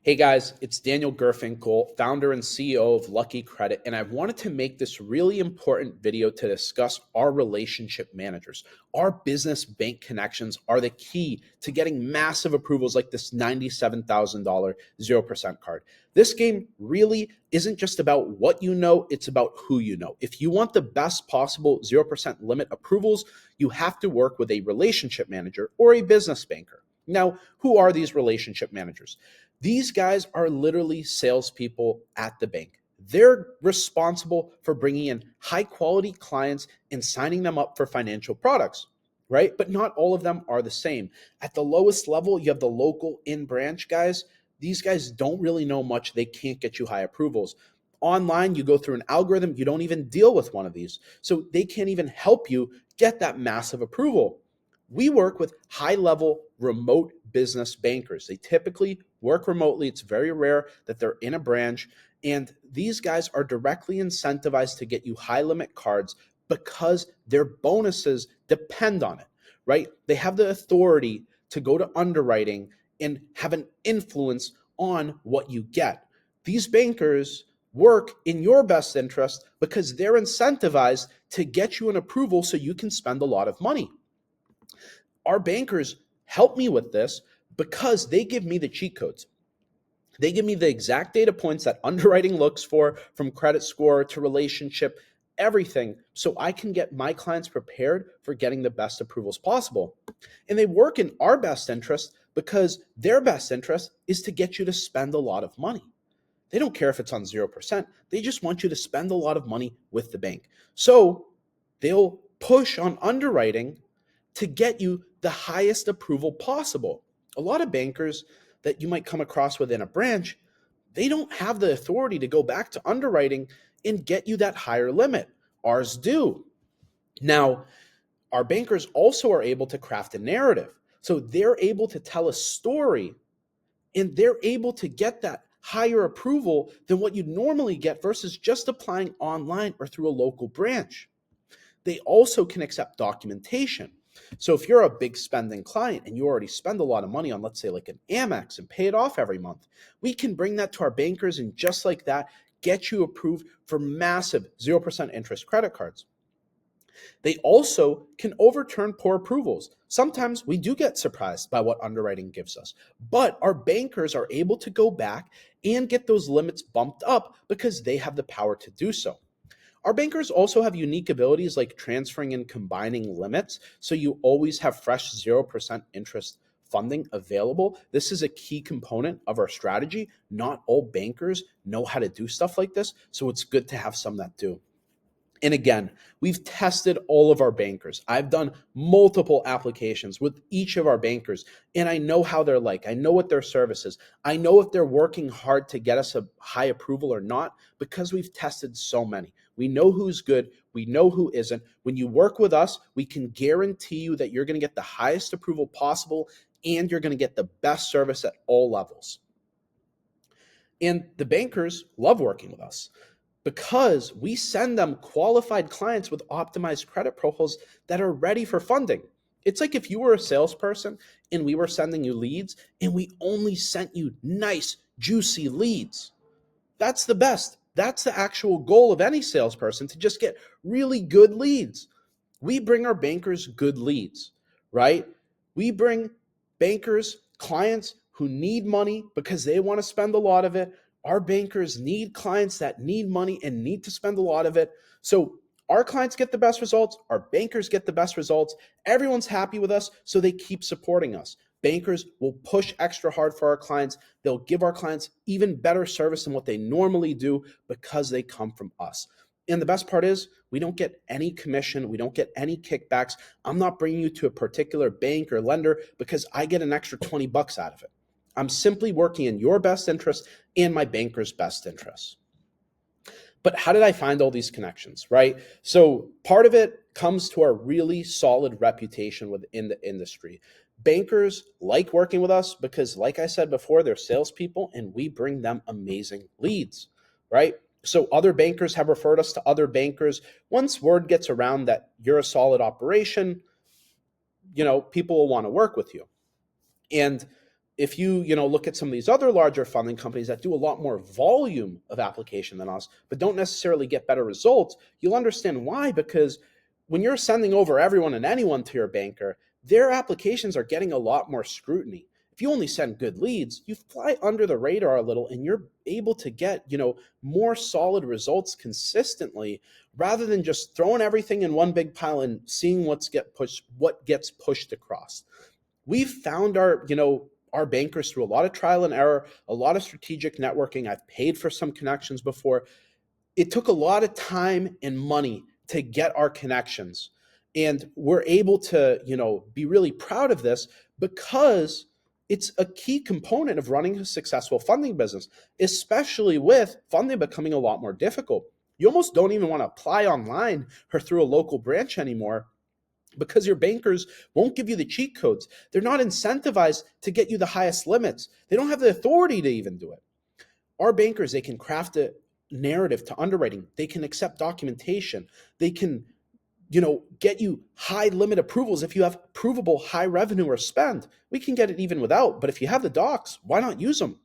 Hey guys, it's Daniel Gerfinkel, founder and CEO of Lucky Credit, and I wanted to make this really important video to discuss our relationship managers. Our business bank connections are the key to getting massive approvals like this $97,000 0% card. This game really isn't just about what you know, it's about who you know. If you want the best possible 0% limit approvals, you have to work with a relationship manager or a business banker. Now, who are these relationship managers? These guys are literally salespeople at the bank. They're responsible for bringing in high quality clients and signing them up for financial products, right? But not all of them are the same. At the lowest level, you have the local in branch guys. These guys don't really know much. They can't get you high approvals. Online, you go through an algorithm, you don't even deal with one of these. So they can't even help you get that massive approval. We work with high level remote business bankers. They typically work remotely. It's very rare that they're in a branch. And these guys are directly incentivized to get you high limit cards because their bonuses depend on it, right? They have the authority to go to underwriting and have an influence on what you get. These bankers work in your best interest because they're incentivized to get you an approval so you can spend a lot of money. Our bankers help me with this because they give me the cheat codes. They give me the exact data points that underwriting looks for, from credit score to relationship, everything, so I can get my clients prepared for getting the best approvals possible. And they work in our best interest because their best interest is to get you to spend a lot of money. They don't care if it's on 0%. They just want you to spend a lot of money with the bank. So they'll push on underwriting to get you the highest approval possible. A lot of bankers that you might come across within a branch, they don't have the authority to go back to underwriting and get you that higher limit. Ours do. Now, our bankers also are able to craft a narrative. So they're able to tell a story and they're able to get that higher approval than what you'd normally get versus just applying online or through a local branch. They also can accept documentation. So if you're a big spending client and you already spend a lot of money on, let's say, like an Amex and pay it off every month, we can bring that to our bankers and just like that, get you approved for massive 0% interest credit cards. They also can overturn poor approvals. Sometimes we do get surprised by what underwriting gives us, but our bankers are able to go back and get those limits bumped up because they have the power to do so. Our bankers also have unique abilities like transferring and combining limits, so you always have fresh 0% interest funding available. This is a key component of our strategy. Not all bankers know how to do stuff like this, so it's good to have some that do. And again, we've tested all of our bankers. I've done multiple applications with each of our bankers, and I know how they're like. I know what their service is. I know if they're working hard to get us a high approval or not because we've tested so many. We know who's good. We know who isn't. When you work with us, we can guarantee you that you're going to get the highest approval possible and you're going to get the best service at all levels. And the bankers love working with us because we send them qualified clients with optimized credit profiles that are ready for funding. It's like if you were a salesperson and we were sending you leads and we only sent you nice, juicy leads. That's the best. That's the actual goal of any salesperson, to just get really good leads. We bring our bankers good leads, right? We bring bankers clients who need money because they want to spend a lot of it. Our bankers need clients that need money and need to spend a lot of it. So our clients get the best results. Our bankers get the best results. Everyone's happy with us, so they keep supporting us. Bankers will push extra hard for our clients. They'll give our clients even better service than what they normally do because they come from us. And the best part is we don't get any commission. We don't get any kickbacks. I'm not bringing you to a particular bank or lender because I get an extra $20 out of it. I'm simply working in your best interest and my banker's best interest. But how did I find all these connections, right? So part of it comes to our really solid reputation within the industry. Bankers like working with us because, like I said before, they're salespeople and we bring them amazing leads, right? So other bankers have referred us to other bankers. Once word gets around that you're a solid operation, people will want to work with you. And if you look at some of these other larger funding companies that do a lot more volume of application than us, but don't necessarily get better results, you'll understand why. Because when you're sending over everyone and anyone to your banker, their applications are getting a lot more scrutiny. If you only send good leads, you fly under the radar a little and you're able to get, more solid results consistently, rather than just throwing everything in one big pile and seeing what gets pushed across. We've found our bankers through a lot of trial and error, a lot of strategic networking. I've paid for some connections before. It took a lot of time and money to get our connections. And we're able to, be really proud of this because it's a key component of running a successful funding business, especially with funding becoming a lot more difficult. You almost don't even want to apply online or through a local branch anymore, because your bankers won't give you the cheat codes. They're not incentivized to get you the highest limits. They don't have the authority to even do it. Our bankers, they can craft a narrative to underwriting. They can accept documentation. They can, get you high limit approvals if you have provable high revenue or spend. We can get it even without, but if you have the docs, why not use them?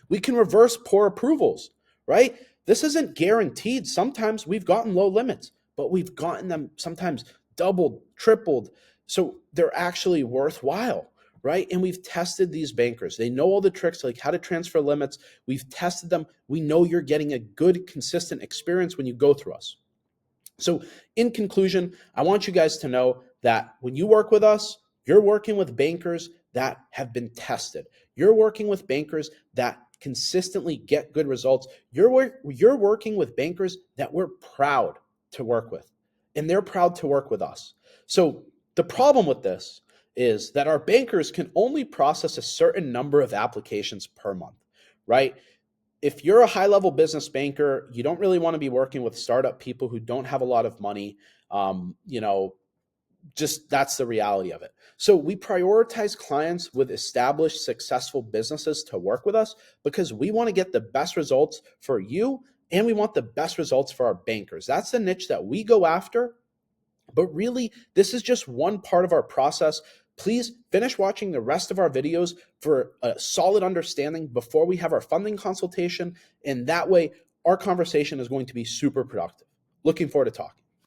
We can reverse poor approvals, right? This isn't guaranteed. Sometimes we've gotten low limits, but we've gotten them sometimes doubled, tripled. So they're actually worthwhile, right? And we've tested these bankers. They know all the tricks, like how to transfer limits. We've tested them. We know you're getting a good, consistent experience when you go through us. So in conclusion, I want you guys to know that when you work with us, you're working with bankers that have been tested. You're working with bankers that consistently get good results. You're working with bankers that we're proud to work with, and they're proud to work with us. So the problem with this is that our bankers can only process a certain number of applications per month, right? If you're a high-level business banker, you don't really want to be working with startup people who don't have a lot of money. Just that's the reality of it. So we prioritize clients with established, successful businesses to work with us because we want to get the best results for you, and we want the best results for our bankers. That's the niche that we go after. But really, this is just one part of our process. Please finish watching the rest of our videos for a solid understanding before we have our funding consultation. And that way, our conversation is going to be super productive. Looking forward to talking.